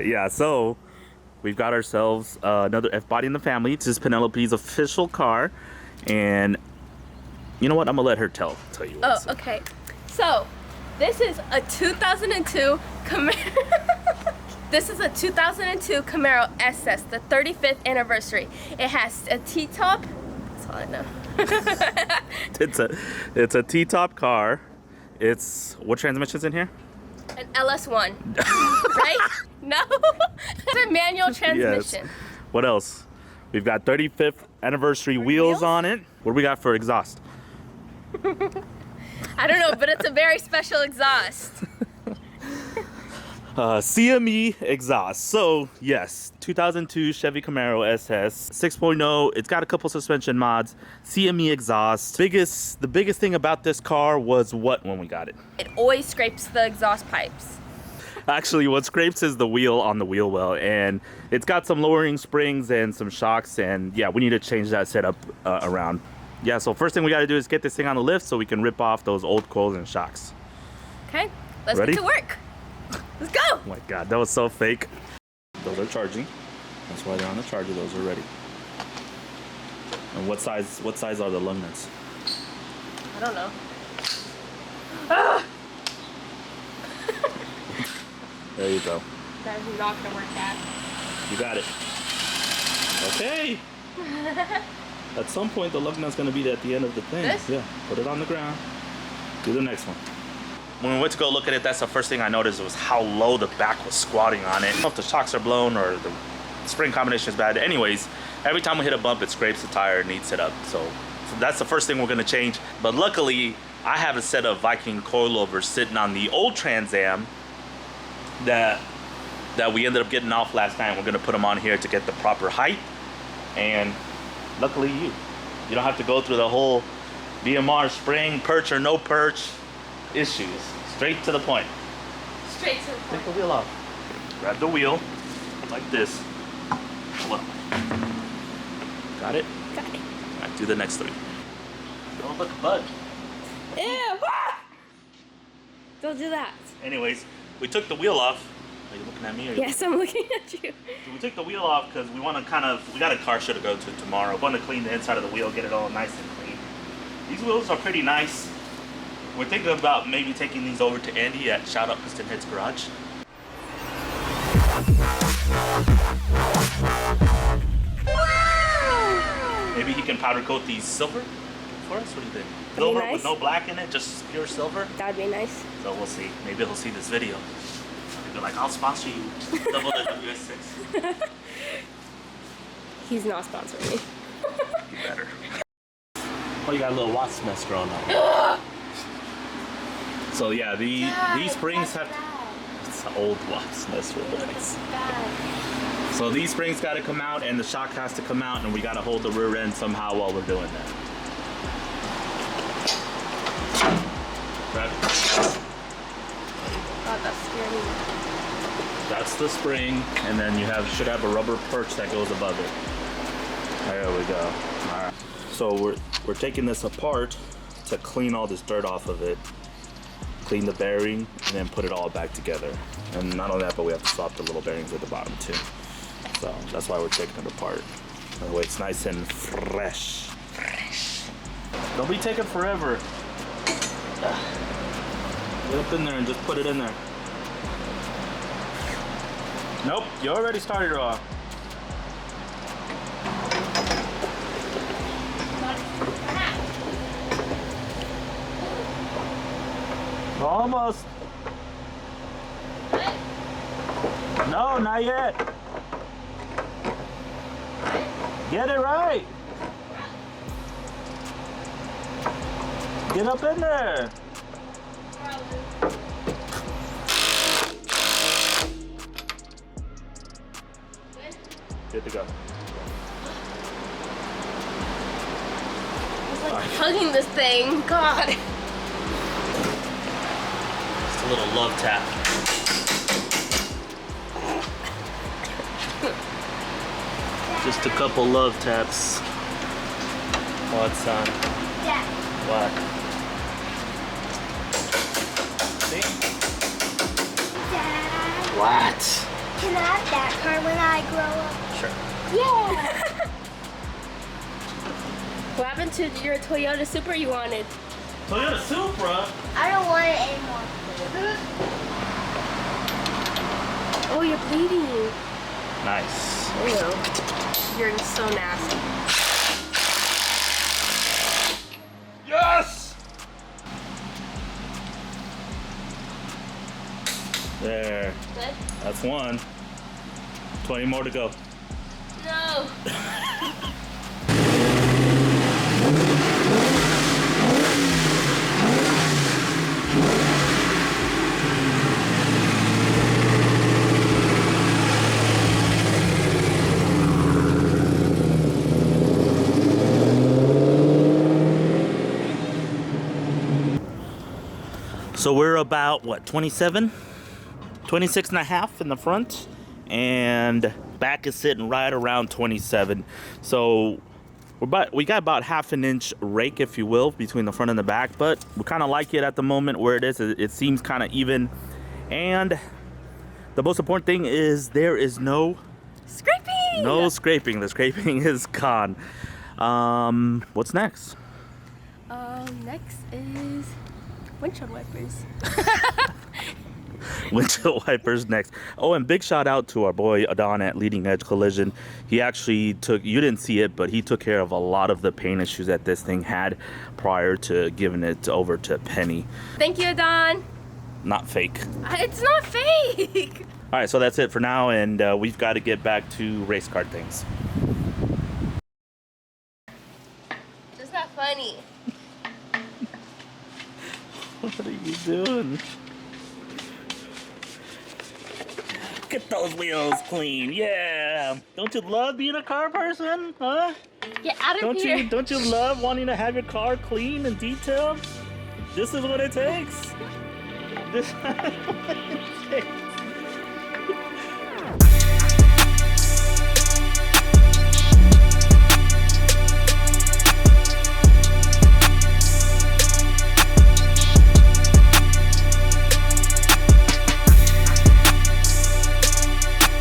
right, yeah, so we've got ourselves another F-Body in the family. This is Penelope's official car, and you know what? I'm gonna let her tell you what. Oh, okay. So, this is a 2002 Camaro. This is a 2002 Camaro SS, the 35th anniversary. It has a T-top. That's all I know. It's a T-top car. It's what transmission's in here? An LS1. Right? No. It's a manual transmission. Yes. What else? We've got 35th anniversary wheels on it. What do we got for exhaust? I don't know, but it's a very special exhaust. CME exhaust. So yes, 2002 Chevy Camaro SS 6.0. It's got a couple suspension mods. CME exhaust. The biggest thing about this car was what when we got it? It always scrapes the exhaust pipes. Actually, what scrapes is the wheel on the wheel well, and it's got some lowering springs and some shocks, and yeah, we need to change that setup around. Yeah, so first thing we got to do is get this thing on the lift so we can rip off those old coils and shocks. Okay, let's Ready? get to work. Let's go. Oh my God, that was so fake. Those are charging. That's why they're on the charger. Those are ready. And what size are the lug nuts? I don't know. Ah! There you go. That is not gonna work, Dad. You got it. Okay. At some point, the lug nut's gonna be at the end of the thing. This? Yeah. Put it on the ground. Do the next one. When we went to go look at it, that's the first thing I noticed was how low the back was squatting on it. I don't know if the shocks are blown or the spring combination is bad. Anyways, every time we hit a bump, it scrapes the tire and eats it up. So that's the first thing we're gonna change. But luckily, I have a set of Viking coilovers sitting on the old Trans Am that we ended up getting off last night. We're gonna put them on here to get the proper height. And luckily you don't have to go through the whole VMR spring, perch or no perch issues. Straight to the point. Straight to the point. Take the wheel off. Grab the wheel like this. Pull up. Got it? Got it. All right, do the next three. Don't look, bud. Ew! Ah! Don't do that. Anyways, we took the wheel off. Are you looking at me? Or Yes, I'm looking at you. So we took the wheel off because we want to we got a car show to go to tomorrow. We want to clean the inside of the wheel, get it all nice and clean. These wheels are pretty nice. We're thinking about maybe taking these over to Andy at Shout Out Piston Heads Garage. Wow! Maybe he can powder coat these silver for us. What do you think? Silver nice. with no black in it, just pure silver. That'd be nice. So we'll see. Maybe he'll see this video. He'll be like, I'll sponsor you. Double the WS6. He's not sponsoring me. You better. Oh, you got a little wasp nest growing up. So yeah, these springs have it's an old wasp nest really nice. So these springs got to come out and the shock has to come out and we got to hold the rear end somehow while we're doing that. Grab it. God, that's scary. That's the spring, and then you should have a rubber perch that goes above it. There we go. All right. So we're taking this apart to clean all this dirt off of it, clean the bearing, and then put it all back together. And not only that, but we have to swap the little bearings at the bottom too. So that's why we're taking it apart. That way it's nice and fresh. Don't be taking forever. Get up in there and just put it in there. Nope, you already started off. Almost. No, not yet. Get it right. Get up in there. Good to go. I was like hugging this thing. God. Just a little love tap. Just a couple love taps. What, son? Yeah. What? See? Dad. What? Can I have that car when I grow up? Sure. Yeah. What happened to your Toyota Supra you wanted? Toyota Supra? I don't want it anymore. Oh, you're bleeding. Nice. Ew. You're so nasty. Yes! There. Good? That's one. 20 more to go. No. So we're about, what, 27? 26 and a half in the front, and back is sitting right around 27. So we got about half an inch rake, if you will, between the front and the back, but we kind of like it at the moment where it is. It seems kind of even, and the most important thing is there is no Scraping! no scraping. The scraping is gone. What's next? Next is windshield wipers. Windshield wipers next. Oh, and big shout out to our boy Adon at Leading Edge Collision. He actually took, you didn't see it, but he took care of a lot of the paint issues that this thing had prior to giving it over to Penny. Thank you, Adon. Not fake. It's not fake. All right, so that's it for now, and we've got to get back to race car things. It's not funny. What are you doing? Get those wheels clean, yeah. Don't you love being a car person, huh? Get out of here. Don't you love wanting to have your car clean and detailed? This is what it takes. This is what it takes.